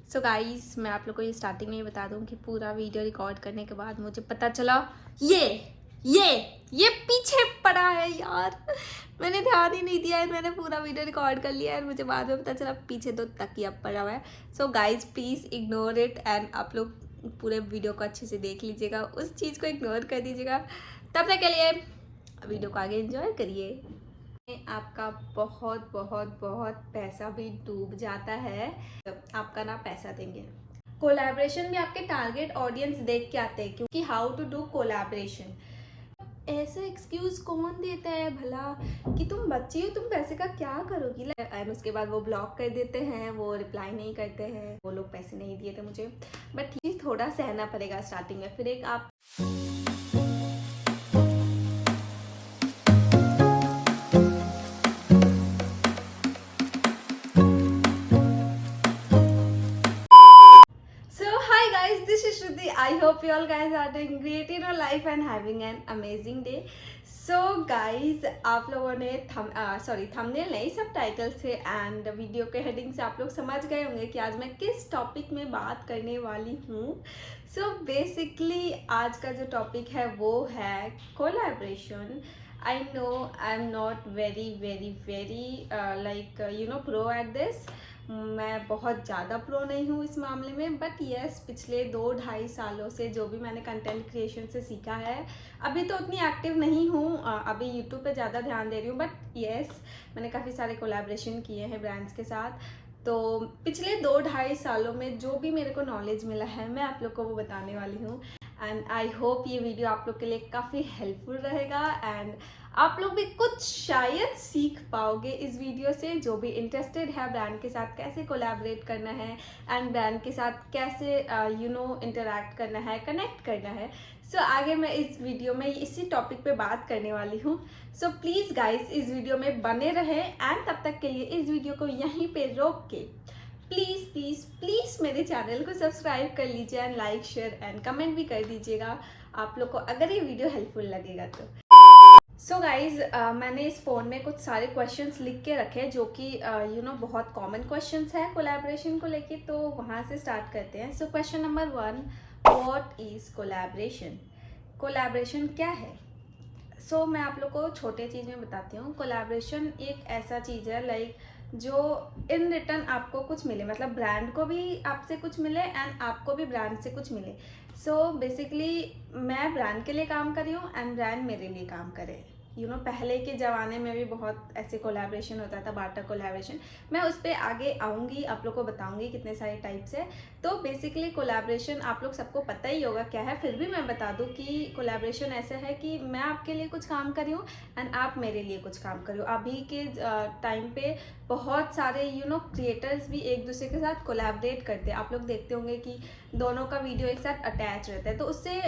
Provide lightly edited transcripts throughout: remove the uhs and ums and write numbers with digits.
So guys, मैं आप लोग को ये स्टार्टिंग में ही बता दूं कि पूरा वीडियो रिकॉर्ड करने के बाद मुझे पता चला ये पीछे पड़ा है यार। मैंने ध्यान ही नहीं दिया है, मैंने पूरा वीडियो रिकॉर्ड कर लिया है, मुझे बाद में पता चला पीछे तो तकिया पड़ा हुआ है। So guys please ignore it and आप लोग पूरे वीडियो को अच्छे से देख लीजिएगा, उस चीज़ को इग्नोर कर दीजिएगा। तब तक के लिए वीडियो को आगे एंजॉय करिए। आपका बहुत बहुत बहुत पैसा भी डूब जाता है, आपका ना पैसा देंगे। कोलैबोरेशन में आपके टारगेट ऑडियंस देख के आते हैं, क्योंकि हाउ टू डू कोलैबोरेशन। ऐसा एक्सक्यूज कौन देता है भला कि तुम बच्ची हो, तुम पैसे का क्या करोगी। एंड उसके बाद वो ब्लॉक कर देते हैं, वो रिप्लाई नहीं करते हैं, वो लोग पैसे नहीं दिए थे मुझे। बट ठीक, थोड़ा सहना पड़ेगा स्टार्टिंग में। फिर एक आप this is Shruti. I hope you all guys are doing great in your life and having an amazing day. So guys, आप लोगों ने थंबनेल नहीं, सब टाइटल से एंड वीडियो के हेडिंग से आप लोग समझ गए होंगे कि आज मैं किस टॉपिक में बात करने वाली हूँ। सो बेसिकली आज का जो टॉपिक है वो है collaboration. I know I am not very like pro at this. मैं बहुत ज़्यादा प्रो नहीं हूँ इस मामले में, बट यस पिछले 2-2.5 सालों से जो भी मैंने कंटेंट क्रिएशन से सीखा है, अभी तो उतनी एक्टिव नहीं हूँ, अभी यूट्यूब पे ज़्यादा ध्यान दे रही हूँ। बट यस मैंने काफ़ी सारे कोलैबोरेशन किए हैं ब्रांड्स के साथ। तो पिछले 2-2.5 सालों में जो भी मेरे को नॉलेज मिला है मैं आप लोग को वो बताने वाली हूँ। एंड आई होप ये वीडियो आप लोग के लिए काफ़ी हेल्पफुल रहेगा एंड आप लोग भी कुछ शायद सीख पाओगे इस वीडियो से। जो भी इंटरेस्टेड है ब्रांड के साथ कैसे कोलैबोरेट करना है एंड ब्रांड के साथ कैसे इंटरैक्ट करना है, कनेक्ट करना है। सो आगे मैं इस वीडियो में इसी टॉपिक पे बात करने वाली हूँ। सो प्लीज़ गाइज इस वीडियो में बने रहें एंड तब तक के लिए इस वीडियो को यहीं पे रोक के प्लीज़ प्लीज़ प्लीज़ मेरे चैनल को सब्सक्राइब कर लीजिए and like share and comment भी कर दीजिएगा आप लोग को, अगर ये वीडियो हेल्पफुल लगेगा तो। सो गाइज मैंने इस फ़ोन में कुछ सारे क्वेश्चंस लिख के रखे जो कि बहुत कॉमन क्वेश्चंस है कोलैबोरेशन को लेके, तो वहाँ से स्टार्ट करते हैं। So question number 1, what is collaboration? Collaboration क्या है? सो मैं आप लोग को छोटे चीज़ में बताती हूँ। कोलैबोरेशन एक ऐसा चीज़ है लाइक जो इन रिटर्न आपको कुछ मिले, मतलब ब्रांड को भी आपसे कुछ मिले एंड आपको भी ब्रांड से कुछ मिले। सो बेसिकली मैं ब्रांड के लिए काम कर रही हूँ एंड ब्रांड मेरे लिए काम करे। पहले के ज़माने में भी बहुत ऐसे कोलैबोरेशन होता था, बार्टर कोलैबोरेशन। मैं उस पर आगे आऊँगी, आप लोग को बताऊँगी कितने सारे टाइप्स है। तो बेसिकली कोलैबोरेशन आप लोग सबको पता ही होगा क्या है, फिर भी मैं बता दूँ कि कोलैबोरेशन ऐसा है कि मैं आपके लिए कुछ काम कर रही हूँ एंड आप मेरे लिए कुछ काम कर रहे हो। अभी के टाइम पे बहुत सारे क्रिएटर्स भी एक दूसरे के साथ कोलैबोरेट करते हैं। आप लोग देखते होंगे कि दोनों का वीडियो एक साथ अटैच रहता है, तो उससे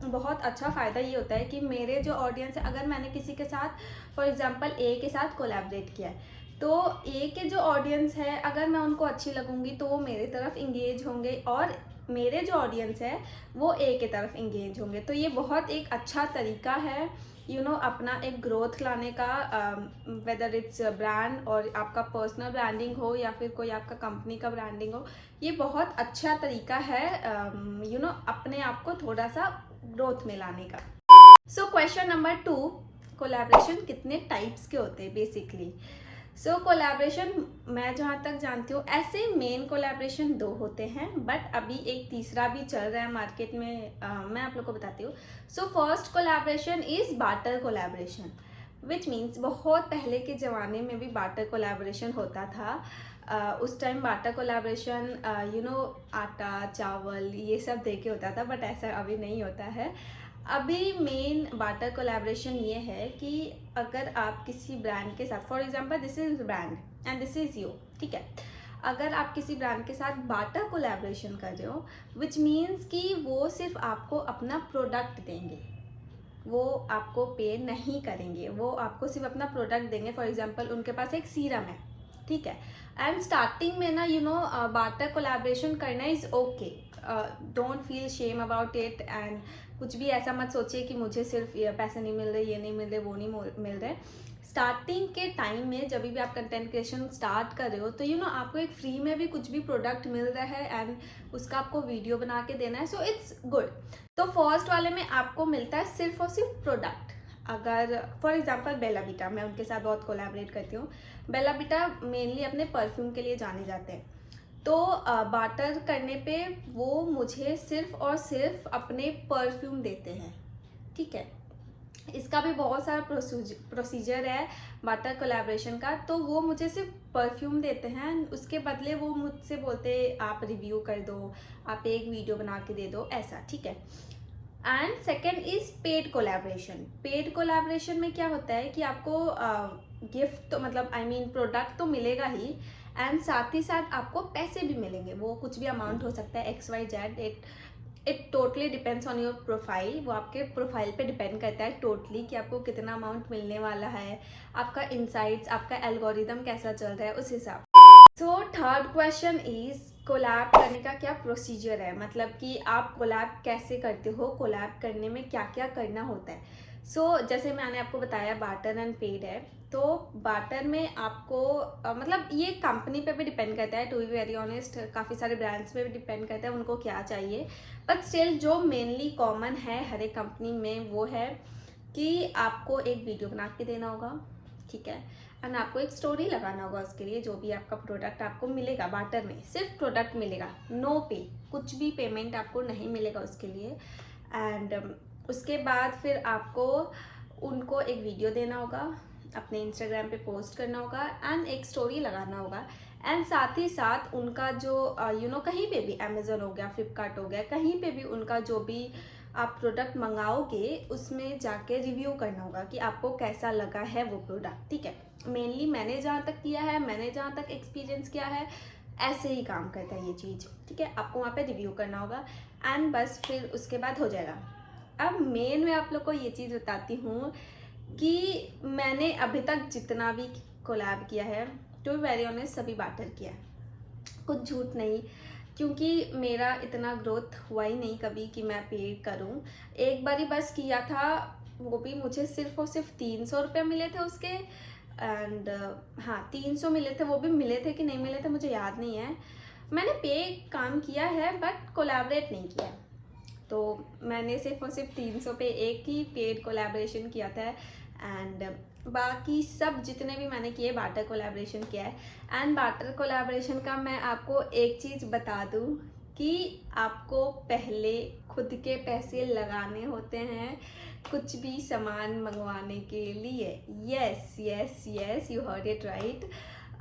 बहुत अच्छा फ़ायदा ये होता है कि मेरे जो ऑडियंस है, अगर मैंने किसी के साथ फॉर एग्जांपल ए के साथ कोलैबोरेट किया है, तो ए के जो ऑडियंस है अगर मैं उनको अच्छी लगूंगी तो वो मेरे तरफ इंगेज होंगे और मेरे जो ऑडियंस है वो ए के तरफ इंगेज होंगे। तो ये बहुत एक अच्छा तरीका है अपना एक ग्रोथ लाने का, वेदर इट्स ब्रांड और आपका पर्सनल ब्रांडिंग हो या फिर कोई आपका कंपनी का ब्रांडिंग हो, ये बहुत अच्छा तरीका है अपने आप को थोड़ा सा ग्रोथ में लाने का। सो क्वेश्चन नंबर 2, कोलैबोरेशन कितने टाइप्स के होते हैं बेसिकली? सो कोलैबोरेशन मैं जहाँ तक जानती हूँ ऐसे मेन कोलैबोरेशन 2 होते हैं, बट अभी एक तीसरा भी चल रहा है मार्केट में, मैं आप लोग को बताती हूँ। So first collaboration is barter collaboration, which means बहुत पहले के ज़माने में भी बार्टर कोलैबोरेशन होता था। उस टाइम बार्टर कोलैबोरेशन आटा चावल ये सब दे के होता था, बट ऐसा अभी नहीं होता है। अभी मेन बार्टर कोलैबोरेशन ये है कि अगर आप किसी ब्रांड के साथ, for example this is brand and this is you, ठीक है, अगर आप किसी ब्रांड के साथ बार्टर कोलैबोरेशन कर रहे हो, विच मीन्स कि वो सिर्फ आपको अपना प्रोडक्ट देंगे, वो आपको पे नहीं करेंगे, वो आपको सिर्फ अपना प्रोडक्ट देंगे। फॉर एग्जांपल उनके पास एक सीरम है, ठीक है, एंड स्टार्टिंग में ना बार्टर कोलैबोरेशन करना is okay, don't feel shame about it and कुछ भी ऐसा मत सोचिए कि मुझे सिर्फ ये पैसे नहीं मिल रहे, ये नहीं मिल रहे, वो नहीं मिल रहे। स्टार्टिंग के टाइम में जब भी आप कंटेंट क्रिएशन स्टार्ट कर रहे हो तो आपको एक फ्री में भी कुछ भी प्रोडक्ट मिल रहा है एंड उसका आपको वीडियो बना के देना है, सो इट्स गुड। तो फर्स्ट वाले में आपको मिलता है सिर्फ और सिर्फ प्रोडक्ट। अगर फॉर एग्जांपल बेला विटा, मैं उनके साथ बहुत कोलैबोरेट करती हूँ। बेला विटा मेनली अपने परफ्यूम के लिए जाने जाते हैं, तो बार्टर करने पे वो मुझे सिर्फ और सिर्फ अपने परफ्यूम देते हैं, ठीक है। इसका भी बहुत सारा प्रोसीजर है बार्टर कोलैबोरेशन का। तो वो मुझे सिर्फ परफ्यूम देते हैं, उसके बदले वो मुझसे बोलते आप रिव्यू कर दो, आप एक वीडियो बना के दे दो, ऐसा, ठीक है। And second is paid collaboration. Paid collaboration में क्या होता है कि आपको गिफ्ट तो मतलब प्रोडक्ट तो मिलेगा ही, एंड साथ ही साथ आपको पैसे भी मिलेंगे। वो कुछ भी अमाउंट हो सकता है, XYZ, it totally depends on your profile. वो आपके प्रोफाइल पे डिपेंड करता है टोटली कि आपको कितना अमाउंट मिलने वाला है, आपका इनसाइट्स, आपका एल्गोरिदम कैसा चल रहा है, उस हिसाब। So third question is collab करने का क्या प्रोसीजर है, मतलब कि आप कोलैब कैसे करते हो, कोलैब करने में क्या क्या करना होता है। जैसे मैंने आपको बताया बार्टर एंड पेड है। तो बार्टर में आपको मतलब ये कंपनी पे भी डिपेंड करता है, टू बी वेरी ऑनेस्ट, काफ़ी सारे ब्रांड्स पे भी डिपेंड करता है उनको क्या चाहिए। बट स्टिल जो मेनली कॉमन है हर एक कंपनी में वो है कि आपको एक वीडियो बना के देना होगा, ठीक है, एंड आपको एक स्टोरी लगाना होगा उसके लिए। जो भी आपका प्रोडक्ट आपको मिलेगा बार्टर में, सिर्फ प्रोडक्ट मिलेगा, नो पे, कुछ भी पेमेंट आपको नहीं मिलेगा उसके लिए। एंड उसके बाद फिर आपको उनको एक वीडियो देना होगा, अपने इंस्टाग्राम पे पोस्ट करना होगा एंड एक स्टोरी लगाना होगा। एंड साथ ही साथ उनका जो कहीं पे भी, अमेजोन हो गया, फ्लिपकार्ट हो गया, कहीं पे भी उनका जो भी आप प्रोडक्ट मंगाओगे उसमें जाके रिव्यू करना होगा कि आपको कैसा लगा है वो प्रोडक्ट, ठीक है। मेनली मैंने जहाँ तक किया है, मैंने जहाँ तक एक्सपीरियंस किया है, ऐसे ही काम करता है ये चीज़, ठीक है। आपको वहाँ पे रिव्यू करना होगा एंड बस फिर उसके बाद हो जाएगा। अब मैं आप लोग को ये चीज़ बताती हूँ कि मैंने अभी तक जितना भी कोलैब किया है, टू बी वेरी ऑनेस्ट, सभी बार्टर किया है, कुछ झूठ नहीं, क्योंकि मेरा इतना ग्रोथ हुआ ही नहीं कभी कि मैं पेड करूँ। एक बारी बस किया था, वो भी मुझे सिर्फ और सिर्फ 300 रुपये मिले थे उसके। एंड हाँ, 300 मिले थे, वो भी मिले थे कि नहीं मिले थे मुझे याद नहीं है। मैंने पे काम किया है बट कोलैबोरेट नहीं किया। तो मैंने सिर्फ और सिर्फ 300 पे एक ही पेड कोलैबोरेशन किया था एंड बाकी सब जितने भी मैंने किए बार्टर कोलैबोरेशन किया है। एंड बार्टर कोलैबोरेशन का मैं आपको एक चीज़ बता दूं कि आपको पहले खुद के पैसे लगाने होते हैं कुछ भी सामान मंगवाने के लिए। Yes yes yes, you heard it right.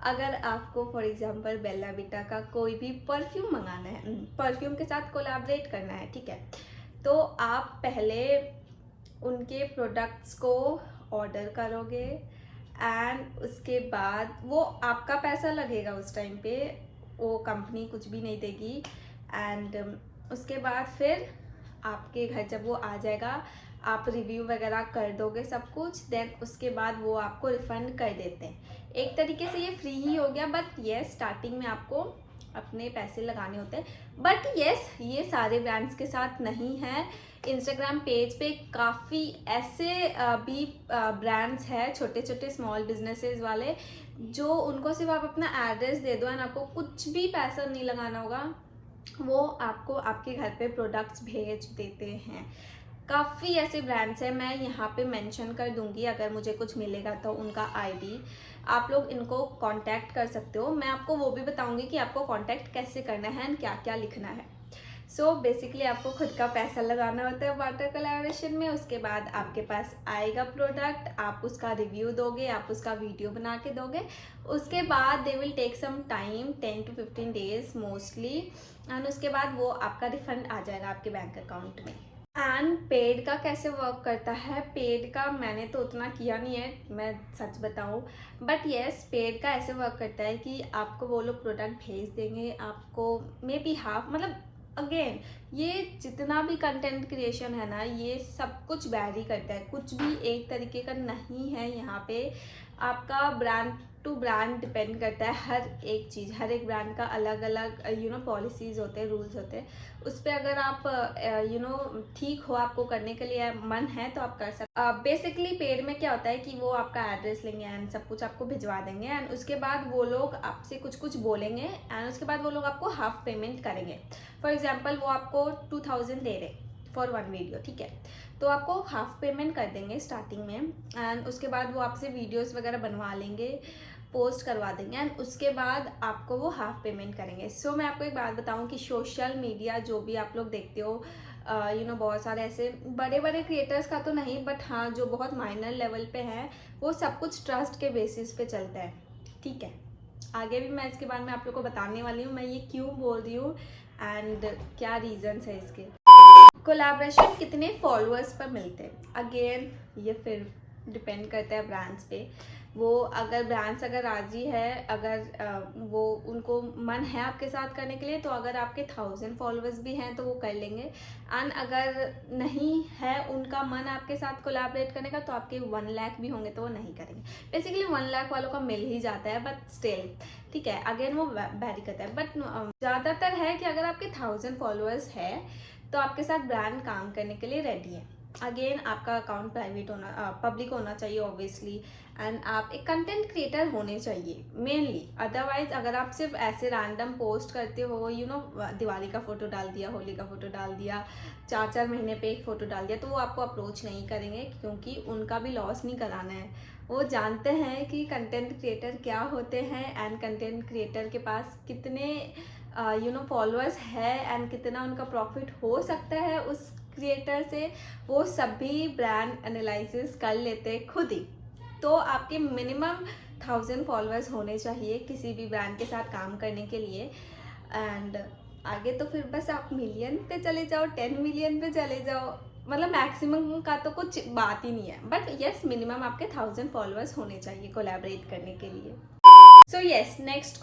अगर आपको फॉर एग्जांपल बेला विटा का कोई भी परफ्यूम मंगाना है, परफ्यूम के साथ कोलैबोरेट करना है, ठीक है, तो आप पहले उनके प्रोडक्ट्स को ऑर्डर करोगे एंड उसके बाद वो आपका पैसा लगेगा उस टाइम पे, वो कंपनी कुछ भी नहीं देगी। एंड उसके बाद फिर आपके घर जब वो आ जाएगा, आप रिव्यू वगैरह कर दोगे सब कुछ, देन उसके बाद वो आपको रिफ़ंड कर देते हैं। एक तरीके से ये फ्री ही हो गया, बट येस स्टार्टिंग में आपको अपने पैसे लगाने होते हैं। बट येस, ये सारे ब्रांड्स के साथ नहीं है। इंस्टाग्राम पेज पे काफ़ी ऐसे भी ब्रांड्स हैं, छोटे छोटे स्मॉल बिजनेसेस वाले, जो उनको सिर्फ आप अपना एड्रेस दे दो एंड आपको कुछ भी पैसा नहीं लगाना होगा, वो आपको आपके घर पे प्रोडक्ट्स भेज देते हैं। काफ़ी ऐसे ब्रांड्स हैं, मैं यहाँ पे मेंशन कर दूँगी, अगर मुझे कुछ मिलेगा तो उनका आईडी, आप लोग इनको कांटेक्ट कर सकते हो। मैं आपको वो भी बताऊँगी कि आपको कांटेक्ट कैसे करना है एंड क्या क्या लिखना है। सो बेसिकली आपको खुद का पैसा लगाना होता है बार्टर कोलैबोरेशन में। उसके बाद आपके पास आएगा प्रोडक्ट, आप उसका रिव्यू दोगे, आप उसका वीडियो बना के दोगे। उसके बाद they will take some time, 10 to 15 days mostly, and उसके बाद वो आपका रिफंड आ जाएगा आपके बैंक अकाउंट में। एंड पेड का कैसे वर्क करता है, पेड का मैंने तो उतना किया नहीं है, मैं सच बताऊं, बट येस पेड का ऐसे वर्क करता है कि आपको वो लोग प्रोडक्ट भेज देंगे, आपको मे बी हाफ, मतलब अगेन ये जितना भी कंटेंट क्रिएशन है ना, ये सब कुछ वैरी करता है, कुछ भी एक तरीके का नहीं है यहाँ पे। आपका ब्रांड टू ब्रांड डिपेंड करता है। हर एक चीज़, हर एक ब्रांड का अलग अलग पॉलिसीज़ होते हैं, रूल्स होते हैं। उस पर अगर आप ठीक हो, आपको करने के लिए मन है तो आप कर सकते। बेसिकली पेड में क्या होता है कि वो आपका एड्रेस लेंगे एंड सब कुछ आपको भिजवा देंगे एंड उसके बाद वो लोग आपसे कुछ कुछ बोलेंगे एंड उसके बाद वो लोग आपको हाफ पेमेंट करेंगे। फॉर एग्जाम्पल वो आपको 2000 दे रहे फॉर वन वीडियो, ठीक है, तो आपको हाफ पेमेंट कर देंगे स्टार्टिंग में एंड उसके बाद वो आपसे वीडियोस वगैरह बनवा लेंगे, पोस्ट करवा देंगे एंड उसके बाद आपको वो हाफ पेमेंट करेंगे। सो मैं आपको एक बात बताऊं कि सोशल मीडिया जो भी आप लोग देखते हो, बहुत सारे ऐसे बड़े बड़े क्रिएटर्स का तो नहीं, बट हाँ जो बहुत माइनर लेवल पे हैं वो सब कुछ ट्रस्ट के बेसिस पे चलता है, ठीक है। आगे भी मैं इसके बारे में आप लोग को बताने वाली हूँ, मैं ये क्यों बोल रही हूँ एंड क्या रीजंस है इसके। कोलैबोरेशन कितने फॉलोअर्स पर मिलते हैं, अगेन ये फिर डिपेंड करता है ब्रांड्स पे। वो अगर ब्रांड्स अगर राजी है, अगर वो उनको मन है आपके साथ करने के लिए, तो अगर आपके 1000 फॉलोअर्स भी हैं तो वो कर लेंगे एंड अगर नहीं है उनका मन आपके साथ कोलैबोरेट करने का तो आपके 1 लाख भी होंगे तो वो नहीं करेंगे। बेसिकली 1 लाख वालों का मिल ही जाता है, बट स्टिल ठीक है, अगेन वो वेरी करता है। बट ज़्यादातर है कि अगर आपके 1000 फॉलोअर्स है तो आपके साथ ब्रांड काम करने के लिए रेडी है। अगेन आपका अकाउंट प्राइवेट होना, पब्लिक होना चाहिए ऑब्वियसली, एंड आप एक कंटेंट क्रिएटर होने चाहिए मेनली। अदरवाइज अगर आप सिर्फ ऐसे रैंडम पोस्ट करते हो, दिवाली का फोटो डाल दिया, होली का फोटो डाल दिया, 4-4 महीने पे एक फ़ोटो डाल दिया, तो वो आपको अप्रोच नहीं करेंगे क्योंकि उनका भी लॉस नहीं कराना है। वो जानते हैं कि कंटेंट क्रिएटर क्या होते हैं एंड कंटेंट क्रिएटर के पास कितने फॉलोअर्स है एंड कितना उनका प्रॉफिट हो सकता है उस क्रिएटर से। वो सभी ब्रांड एनालिसिस कर लेते खुद ही। तो आपके मिनिमम 1000 फॉलोअर्स होने चाहिए किसी भी ब्रांड के साथ काम करने के लिए एंड आगे तो फिर बस आप मिलियन पे चले जाओ, 10 मिलियन पे चले जाओ, मतलब मैक्सिमम का तो कुछ बात ही नहीं है, बट यस मिनिमम आपके 1000 फॉलोअर्स होने चाहिए कोलैबोरेट करने के लिए। सो यस, नेक्स्ट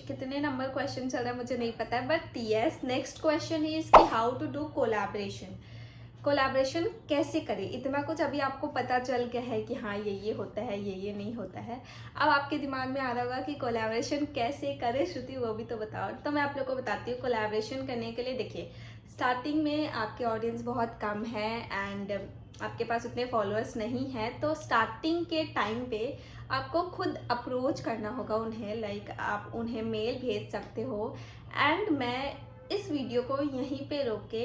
कितने नंबर क्वेश्चन चल रहा है मुझे नहीं पता है, but yes next question is कि हाउ टू डू कोलैबोरेशन कैसे करें। इतना कुछ अभी आपको पता चल गया है कि हाँ ये होता है, ये नहीं होता है। अब आपके दिमाग में आ रहा होगा कि कोलैबोरेशन कैसे करें श्रुति, वो भी तो बताओ। तो मैं आप लोग को बताती हूँ। कोलैबोरेशन करने के लिए देखिए, स्टार्टिंग में आपके ऑडियंस बहुत कम है एंड आपके पास उतने फॉलोअर्स नहीं है, तो स्टार्टिंग के टाइम पे आपको खुद अप्रोच करना होगा उन्हें, लाइक आप उन्हें मेल भेज सकते हो एंड मैं इस वीडियो को यहीं पे रोक के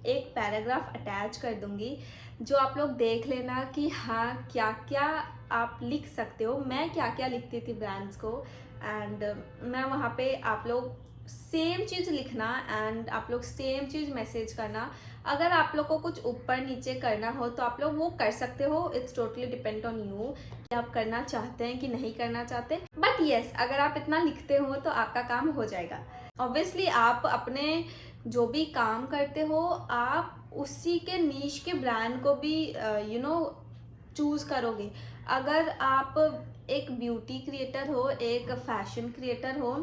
एक पैराग्राफ अटैच कर दूंगी जो आप लोग देख लेना कि हाँ क्या क्या आप लिख सकते हो। मैं क्या क्या लिखती थी ब्रांड्स को एंड मैं वहाँ पे आप लोग सेम चीज़ लिखना एंड आप लोग सेम चीज़ मैसेज करना। अगर आप लोग को कुछ ऊपर नीचे करना हो तो आप लोग वो कर सकते हो, it's totally depend on you कि आप करना चाहते हैं कि नहीं करना चाहते। बट यस, अगर आप इतना लिखते हो तो आपका काम हो जाएगा। ऑब्वियसली आप अपने जो भी काम करते हो आप उसी के नीश के ब्रांड को भी चूज़ करोगे। अगर आप एक ब्यूटी क्रिएटर हो, एक फैशन क्रिएटर हो,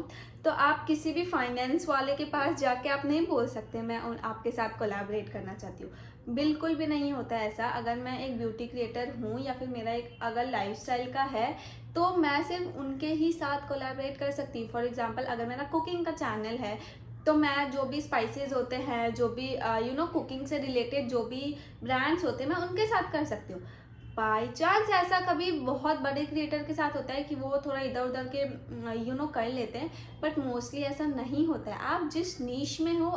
तो आप किसी भी फाइनेंस वाले के पास जाके आप नहीं बोल सकते मैं आपके साथ कोलैबोरेट करना चाहती हूँ। बिल्कुल भी नहीं होता ऐसा। अगर मैं एक ब्यूटी क्रिएटर हूँ या फिर मेरा एक अगर लाइफस्टाइल का है तो मैं सिर्फ उनके ही साथ कोलैबोरेट कर सकती हूँ। फॉर एग्जांपल अगर मेरा कुकिंग का चैनल है तो मैं जो भी स्पाइसेस होते हैं, जो भी कुकिंग से रिलेटेड जो भी ब्रांड्स होते हैं, मैं उनके साथ कर सकती हूँ। बाई चांस ऐसा कभी बहुत बड़े क्रिएटर के साथ होता है कि वो थोड़ा इधर उधर के कर लेते हैं, बट मोस्टली ऐसा नहीं होता है। आप जिस नीश में हो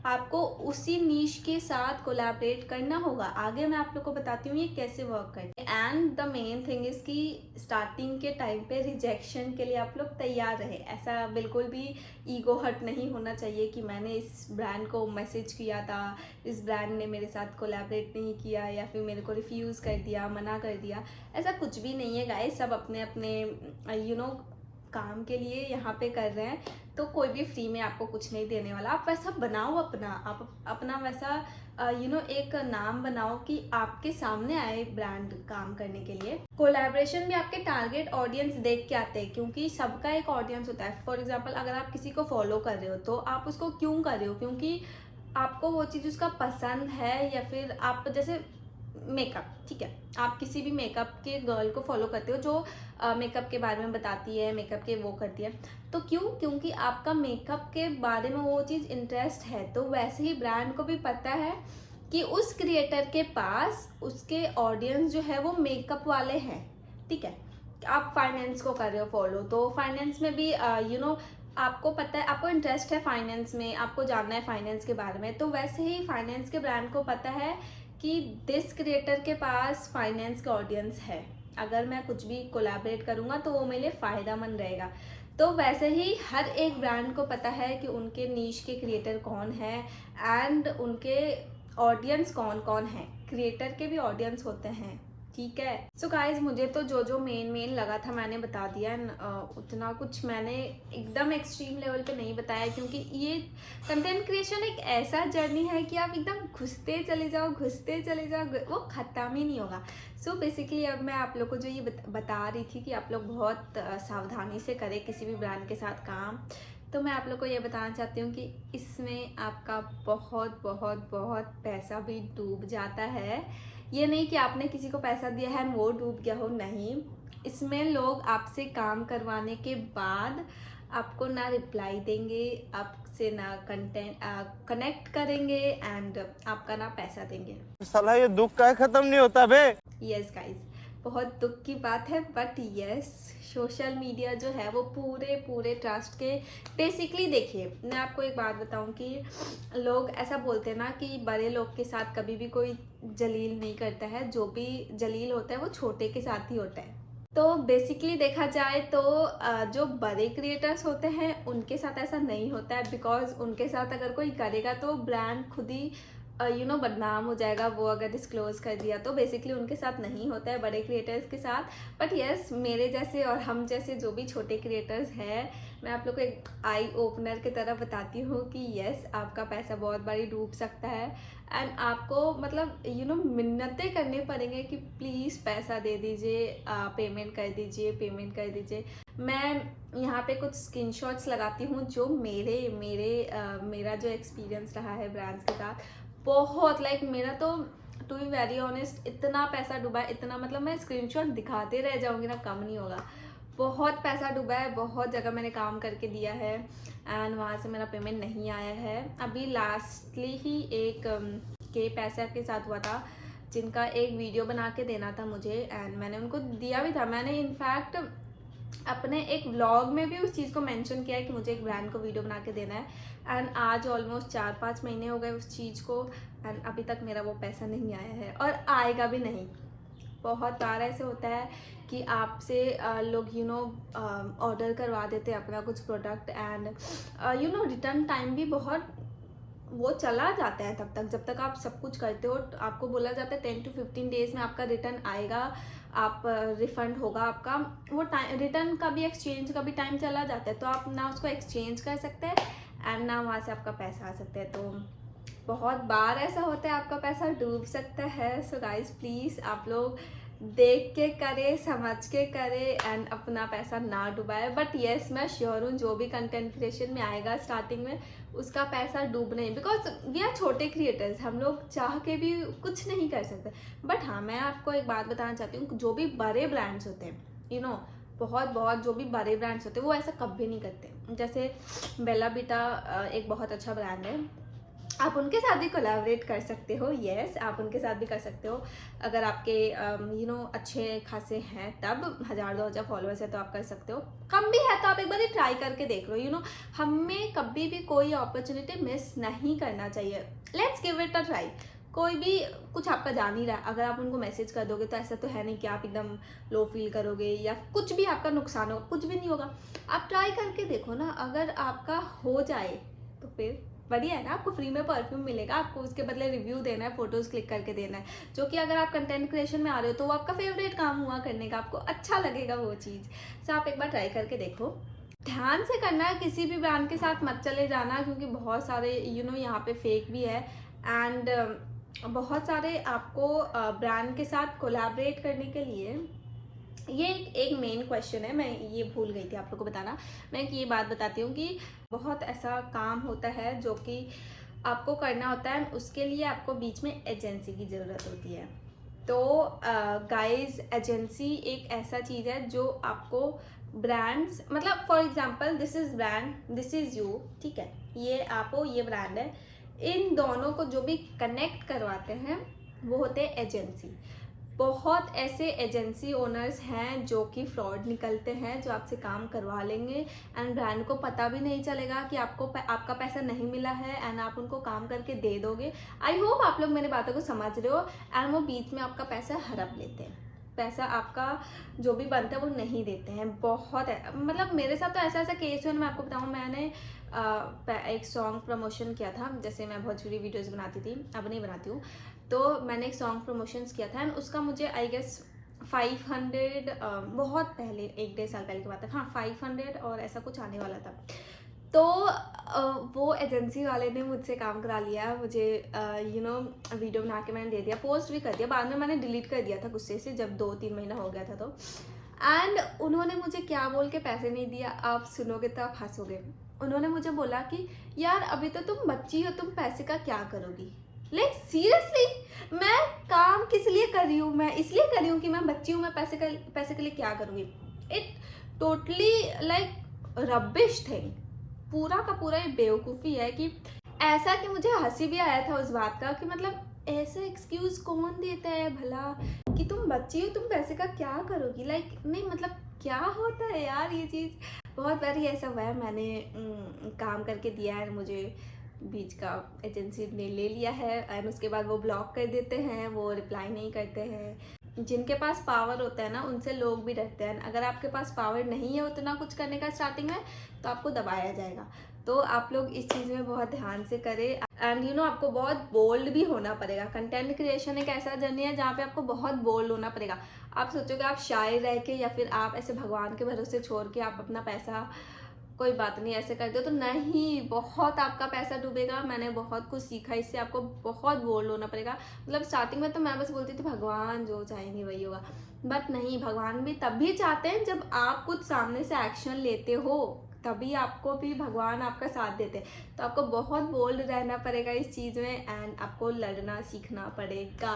आपको उसी नीश के साथ कोलैबोरेट करना होगा। आगे मैं आप लोग को बताती हूँ ये कैसे वर्क करती है। And the main thing is कि स्टार्टिंग के टाइम पे रिजेक्शन के लिए आप लोग तैयार रहे। ऐसा बिल्कुल भी ईगो हर्ट नहीं होना चाहिए कि मैंने इस ब्रांड को मैसेज किया था, इस ब्रांड ने मेरे साथ कोलैबोरेट नहीं किया या फिर मेरे को रिफ्यूज़ कर दिया, मना कर दिया। ऐसा कुछ भी नहीं है गाइस, सब अपने अपने काम के लिए यहाँ पे कर रहे हैं, तो कोई भी फ्री में आपको कुछ नहीं देने वाला। आप वैसा बनाओ आप अपना वैसा एक नाम बनाओ कि आपके सामने आए ब्रांड काम करने के लिए। कोलैबोरेशन भी आपके टारगेट ऑडियंस देख के आते हैं क्योंकि सबका एक ऑडियंस होता है। फॉर एग्जांपल अगर आप किसी को फॉलो कर रहे हो तो आप उसको क्यों कर रहे हो, क्योंकि आपको वो चीज़ उसका पसंद है, या फिर आप जैसे मेकअप, ठीक है, आप किसी भी मेकअप के गर्ल को फॉलो करते हो जो मेकअप के बारे में बताती है, मेकअप के वो करती है, तो क्यों? क्योंकि आपका मेकअप के बारे में वो चीज़ इंटरेस्ट है। तो वैसे ही ब्रांड को भी पता है कि उस क्रिएटर के पास उसके ऑडियंस जो है वो मेकअप वाले हैं, ठीक है। आप फाइनेंस को कर रहे हो फॉलो, तो फाइनेंस में भी आपको पता है, आपको इंटरेस्ट है फाइनेंस में, आपको जानना है फाइनेंस के बारे में, तो वैसे ही फाइनेंस के ब्रांड को पता है कि दिस क्रिएटर के पास फाइनेंस का ऑडियंस है, अगर मैं कुछ भी कोलैबोरेट करूँगा तो वो मेरे लिए फ़ायदा मंद रहेगा। तो वैसे ही हर एक ब्रांड को पता है कि उनके नीश के क्रिएटर कौन है एंड उनके ऑडियंस कौन कौन है। क्रिएटर के भी ऑडियंस होते हैं, ठीक है। सो गाइज, मुझे तो जो जो मेन लगा था मैंने बता दिया। उतना कुछ मैंने एकदम एक्सट्रीम लेवल पे नहीं बताया, क्योंकि ये कंटेंट क्रिएशन एक ऐसा जर्नी है कि आप एकदम घुसते चले जाओ, वो ख़त्म ही नहीं होगा। सो बेसिकली अब मैं आप लोग को जो ये बता रही थी कि आप लोग बहुत सावधानी से करें किसी भी ब्रांड के साथ काम, तो मैं आप लोग को ये बताना चाहती हूँ कि इसमें आपका बहुत बहुत बहुत पैसा भी डूब जाता है। ये नहीं कि आपने किसी को पैसा दिया है वो डूब गया हो, नहीं। इसमें लोग आपसे काम करवाने के बाद आपको ना रिप्लाई देंगे, आपसे ना कनेक्ट करेंगे एंड आपका ना पैसा देंगे। साला ये दुख का खत्म नहीं होता बे। यस गाइस, बहुत दुख की बात है, बट यस, सोशल मीडिया जो है वो पूरे ट्रस्ट के बेसिकली, देखिए मैं आपको एक बात बताऊं कि लोग ऐसा बोलते हैं ना कि बड़े लोग के साथ कभी भी कोई जलील नहीं करता है, जो भी जलील होता है वो छोटे के साथ ही होता है। तो बेसिकली देखा जाए तो जो बड़े क्रिएटर्स होते हैं उनके साथ ऐसा नहीं होता है, बिकॉज उनके साथ अगर कोई करेगा तो ब्रांड खुद ही बदनाम हो जाएगा, वो अगर डिस्क्लोज कर दिया। तो बेसिकली उनके साथ नहीं होता है बड़े क्रिएटर्स के साथ। बट यस, मेरे जैसे और हम जैसे जो भी छोटे क्रिएटर्स हैं, मैं आप लोग को एक आई ओपनर की तरह बताती हूँ कि यस, आपका पैसा बहुत बारी डूब सकता है एंड आपको मतलब मिन्नतें करने पड़ेंगे कि प्लीज़ पैसा दे दीजिए, पेमेंट कर दीजिए। मैं यहाँ पे कुछ स्क्रीनशॉट्स लगाती हूँ जो मेरा जो एक्सपीरियंस रहा है ब्रांड्स के साथ, बहुत मेरा तो टू बी वेरी ऑनेस्ट इतना पैसा डूबा है, इतना मतलब मैं स्क्रीनशॉट दिखाते रह जाऊँगी ना, कम नहीं होगा। बहुत पैसा डूबा है, बहुत जगह मैंने काम करके दिया है एंड वहाँ से मेरा पेमेंट नहीं आया है। अभी लास्टली ही एक के पैसा के साथ हुआ था, जिनका एक वीडियो बना के देना था मुझे एंड मैंने उनको दिया भी था। मैंने इनफैक्ट अपने एक व्लॉग में भी उस चीज़ को मेंशन किया है कि मुझे एक ब्रांड को वीडियो बना के देना है एंड आज ऑलमोस्ट 4-5 महीने हो गए उस चीज़ को एंड अभी तक मेरा वो पैसा नहीं आया है और आएगा भी नहीं। बहुत बार ऐसे होता है कि आपसे लोग ऑर्डर करवा देते हैं अपना कुछ प्रोडक्ट एंड रिटर्न टाइम भी बहुत वो चला जाता है तब तक, जब तक आप सब कुछ करते हो। आपको बोला जाता है 10 to 15 डेज़ में आपका रिटर्न आएगा, आप रिफ़ंड होगा आपका। वो टाइम रिटर्न का भी एक्सचेंज का भी टाइम चला जाता है, तो आप ना उसको एक्सचेंज कर सकते हैं एंड ना वहाँ से आपका पैसा आ सकता है। तो बहुत बार ऐसा होता है आपका पैसा डूब सकता है। सो गाइस, प्लीज़ आप लोग देख के करे, समझ के करे एंड अपना पैसा ना डुबाए। बट येस, मैं श्योर हूँ जो भी कंटेंट क्रिएशन में आएगा स्टार्टिंग में उसका पैसा डूबने, बिकॉज वी आर छोटे क्रिएटर्स, हम लोग चाह के भी कुछ नहीं कर सकते। बट हाँ, मैं आपको एक बात बताना चाहती हूँ, जो भी बड़े ब्रांड्स होते हैं बहुत जो भी बड़े ब्रांड्स होते हैं वो ऐसा कभी नहीं करते। जैसे बेला वीटा एक बहुत अच्छा ब्रांड है, आप उनके साथ भी कोलैबोरेट कर सकते हो। यस, आप उनके साथ भी कर सकते हो अगर आपके अच्छे खासे हैं, तब 1000-2000 फॉलोअर्स है तो आप कर सकते हो। कम भी है तो आप एक बार ट्राई करके देख लो। हमें कभी भी कोई अपॉर्चुनिटी मिस नहीं करना चाहिए। Let's give it a try. कोई भी कुछ आपका जान ही रहा है, अगर आप उनको मैसेज कर दोगे तो ऐसा तो है नहीं कि आप एकदम लो फील करोगे या कुछ भी आपका नुकसान होगा, कुछ भी नहीं होगा। आप ट्राई करके देखो ना, अगर आपका हो जाए तो फिर बढ़िया है ना, आपको फ्री में परफ्यूम मिलेगा, आपको उसके बदले रिव्यू देना है, फोटोज़ क्लिक करके देना है, जो कि अगर आप कंटेंट क्रिएशन में आ रहे हो तो वो आपका फेवरेट काम हुआ करने का, आपको अच्छा लगेगा वो चीज़। सो आप एक बार ट्राई करके देखो। ध्यान से करना है, किसी भी ब्रांड के साथ मत चले जाना, क्योंकि बहुत सारे यहाँ पे फेक भी है एंड बहुत सारे आपको ब्रांड के साथ कोलैबोरेट करने के लिए ये एक मेन क्वेश्चन है, मैं ये भूल गई थी आप लोग को बताना। मैं ये बात बताती हूँ कि बहुत ऐसा काम होता है जो कि आपको करना होता है, उसके लिए आपको बीच में एजेंसी की ज़रूरत होती है। तो गाइस एजेंसी एक ऐसा चीज़ है जो आपको ब्रांड्स, मतलब for example this is brand, this is you, ठीक है, ये आप हो, ये ब्रांड है, इन दोनों को जो भी कनेक्ट करवाते हैं वो होते हैं एजेंसी। बहुत ऐसे एजेंसी ओनर्स हैं जो कि फ्रॉड निकलते हैं, जो आपसे काम करवा लेंगे एंड ब्रांड को पता भी नहीं चलेगा कि आपका पैसा नहीं मिला है एंड आप उनको काम करके दे दोगे। आई होप आप लोग मेरी बातों को समझ रहे हो। एंड वो बीच में आपका पैसा हड़प लेते हैं, पैसा आपका जो भी बनता है वो नहीं देते हैं। बहुत है, मतलब मेरे साथ तो ऐसा केस है। मैं आपको बताऊँ, मैंने एक सॉन्ग प्रमोशन किया था, जैसे मैं भोजपुरी वीडियोस बनाती थी, अब नहीं बनाती हूँ, तो मैंने एक सॉन्ग प्रमोशंस किया था एंड उसका मुझे आई गेस 500 बहुत पहले, 1-1.5 साल पहले की बात है, हाँ 500 और ऐसा कुछ आने वाला था। तो वो एजेंसी वाले ने मुझसे काम करा लिया, मुझे वीडियो बना के मैंने दे दिया, पोस्ट भी कर दिया, बाद में मैंने डिलीट कर दिया था गुस्से से, जब 2-3 महीना हो गया था तो। एंड उन्होंने मुझे क्या बोल के पैसे नहीं दिया, आप सुनोगे तो आप हंसोगे। उन्होंने मुझे बोला कि यार अभी तो तुम बच्ची हो, तुम पैसे का क्या करोगी। लाइक सीरियसली, मैं काम किस लिए कर रही हूँ, मैं इसलिए कर रही हूँ कि मैं बच्ची हूँ, मैं पैसे के लिए क्या करूँगी। It totally like rubbish thing, पूरा का पूरा ये बेवकूफ़ी है। कि ऐसा कि मुझे हंसी भी आया था उस बात का कि मतलब ऐसा एक्सक्यूज़ कौन देता है भला कि तुम बच्ची हो, तुम पैसे का क्या करोगी। लाइक नहीं, मतलब क्या होता है यार ये चीज़। बहुत बार ऐसा हुआ है, मैंने काम करके दिया है, मुझे बीच का एजेंसी ने ले लिया है एंड उसके बाद वो ब्लॉक कर देते हैं, वो रिप्लाई नहीं करते हैं। जिनके पास पावर होता है ना, उनसे लोग भी डरते हैं। अगर आपके पास पावर नहीं है उतना कुछ करने का स्टार्टिंग में, तो आपको दबाया जाएगा। तो आप लोग इस चीज़ में बहुत ध्यान से करें एंड आपको बहुत बोल्ड भी होना पड़ेगा। कंटेंट क्रिएशन एक ऐसा जर्नी है जहाँ पे आपको बहुत बोल्ड होना पड़ेगा। आप सोचोगे आप शाय रह के या फिर आप ऐसे भगवान के भरोसे छोड़ के आप अपना पैसा कोई बात नहीं ऐसे कर दो, तो नहीं, बहुत आपका पैसा डूबेगा। मैंने बहुत कुछ सीखा इससे, आपको बहुत बोल्ड होना पड़ेगा। मतलब स्टार्टिंग में तो मैं बस बोलती थी भगवान जो चाहेंगे वही होगा, बट नहीं, भगवान भी तब भी चाहते हैं जब आप कुछ सामने से एक्शन लेते हो, तभी आपको भी भगवान आपका साथ देते हैं। तो आपको बहुत बोल्ड रहना पड़ेगा इस चीज़ में एंड आपको लड़ना सीखना पड़ेगा।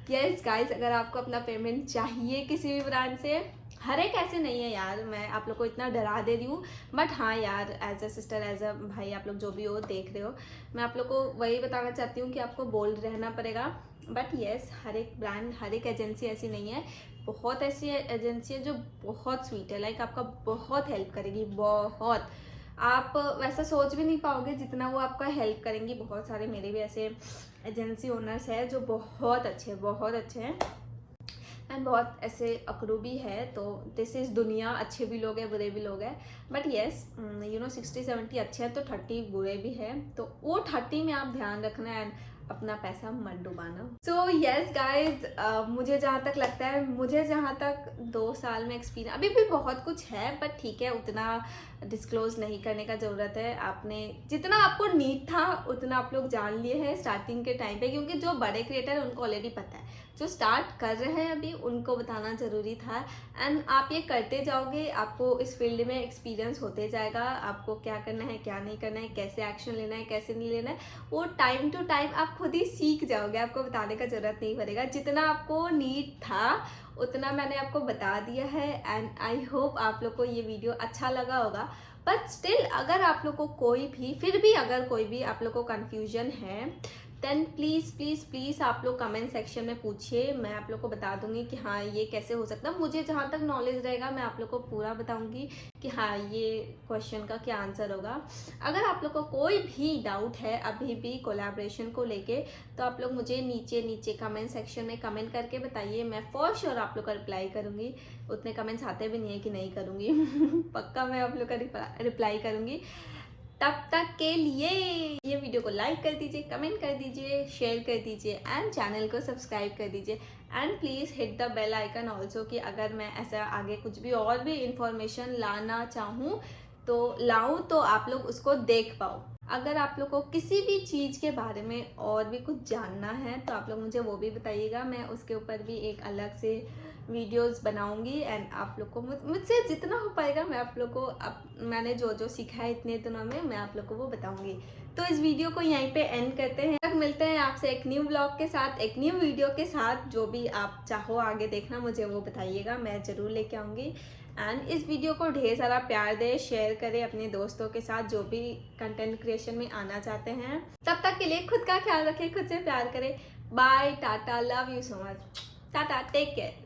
यस गाइस, अगर आपको अपना पेमेंट चाहिए किसी भी ब्रांड से, हर एक ऐसे नहीं है यार, मैं आप लोग को इतना डरा दे रही हूँ, बट हाँ यार, as a sister, as a भाई, आप लोग जो भी हो देख रहे हो, मैं आप लोग को वही बताना चाहती हूँ कि आपको बोल्ड रहना पड़ेगा। बट येस, हर एक ब्रांड, हर एक एजेंसी ऐसी नहीं है। बहुत ऐसी एजेंसी है जो बहुत स्वीट है, लाइक आपका बहुत हेल्प करेगी, बहुत। आप वैसा सोच भी नहीं पाओगे जितना वो आपका हेल्प करेंगी। बहुत सारे मेरे भी ऐसे एजेंसी ओनर्स हैं जो बहुत अच्छे हैं एंड बहुत ऐसे अकड़ू भी है। तो दिस इज़ दुनिया, अच्छे भी लोग हैं, बुरे भी लोग हैं। बट येस 60-70 अच्छे हैं तो 30 बुरे भी हैं। तो वो 30 में आप ध्यान रखना एंड अपना पैसा मत डुबाना। सो येस गाइज, मुझे जहाँ तक लगता है, मुझे जहाँ तक 2 साल में एक्सपीरियंस, अभी भी बहुत कुछ है, बट ठीक है, उतना डिस्क्लोज नहीं करने का ज़रूरत है। आपने जितना आपको नीड था उतना आप लोग जान लिए हैं स्टार्टिंग के टाइम पे, क्योंकि जो बड़े क्रिएटर हैं उनको ऑलरेडी पता है, जो स्टार्ट कर रहे हैं अभी उनको बताना ज़रूरी था। एंड आप ये करते जाओगे, आपको इस फील्ड में एक्सपीरियंस होते जाएगा, आपको क्या करना है क्या नहीं करना है, कैसे एक्शन लेना है कैसे नहीं लेना है, वो टाइम टू टाइम आप खुद ही सीख जाओगे, आपको बताने का ज़रूरत नहीं पड़ेगा। जितना आपको नीड था उतना मैंने आपको बता दिया है एंड आई होप आप लोग को ये वीडियो अच्छा लगा होगा। बट स्टिल, अगर आप लोग को कोई भी आप लोग को कन्फ्यूजन है, देन प्लीज़ आप लोग कमेंट सेक्शन में पूछिए, मैं आप लोग को बता दूंगी कि हाँ ये कैसे हो सकता है। मुझे जहाँ तक नॉलेज रहेगा मैं आप लोग को पूरा बताऊंगी कि हाँ ये क्वेश्चन का क्या आंसर होगा। अगर आप लोग को कोई भी डाउट है अभी भी कोलैबोरेशन को लेके, तो आप लोग मुझे नीचे कमेंट सेक्शन में कमेंट करके बताइए, मैं फॉर श्योर आप लोग का रिप्लाई करूँगी। उतने कमेंट्स आते भी नहीं है कि नहीं करूँगी पक्का मैं आप लोग का रिप्लाई करूँगी। तब तक के लिए ये वीडियो को लाइक कर दीजिए, कमेंट कर दीजिए, शेयर कर दीजिए एंड चैनल को सब्सक्राइब कर दीजिए and please hit the bell icon also, कि अगर मैं ऐसा आगे कुछ भी और भी इंफॉर्मेशन लाना चाहूँ तो लाऊं, तो आप लोग उसको देख पाओ। अगर आप लोग को किसी भी चीज़ के बारे में और भी कुछ जानना है तो आप लोग मुझे वो भी बताइएगा, मैं उसके ऊपर भी एक अलग से वीडियोस बनाऊंगी एंड आप लोग को मुझसे जितना हो पाएगा मैं आप लोग को मैंने जो जो सीखा है इतने दिनों में मैं आप लोग को वो बताऊंगी। तो इस वीडियो को यहीं पे एंड करते हैं। तक मिलते हैं आपसे एक न्यू ब्लॉग के साथ, एक न्यू वीडियो के साथ। जो भी आप चाहो आगे देखना मुझे वो बताइएगा, मैं ज़रूर लेके आऊँगी। एंड इस वीडियो को ढेर सारा प्यार दे, शेयर करें अपने दोस्तों के साथ जो भी कंटेंट क्रिएशन में आना चाहते हैं। तब तक के लिए खुद का ख्याल रखें, खुद से प्यार करें। Bye, tata, love you so much, tata, take care.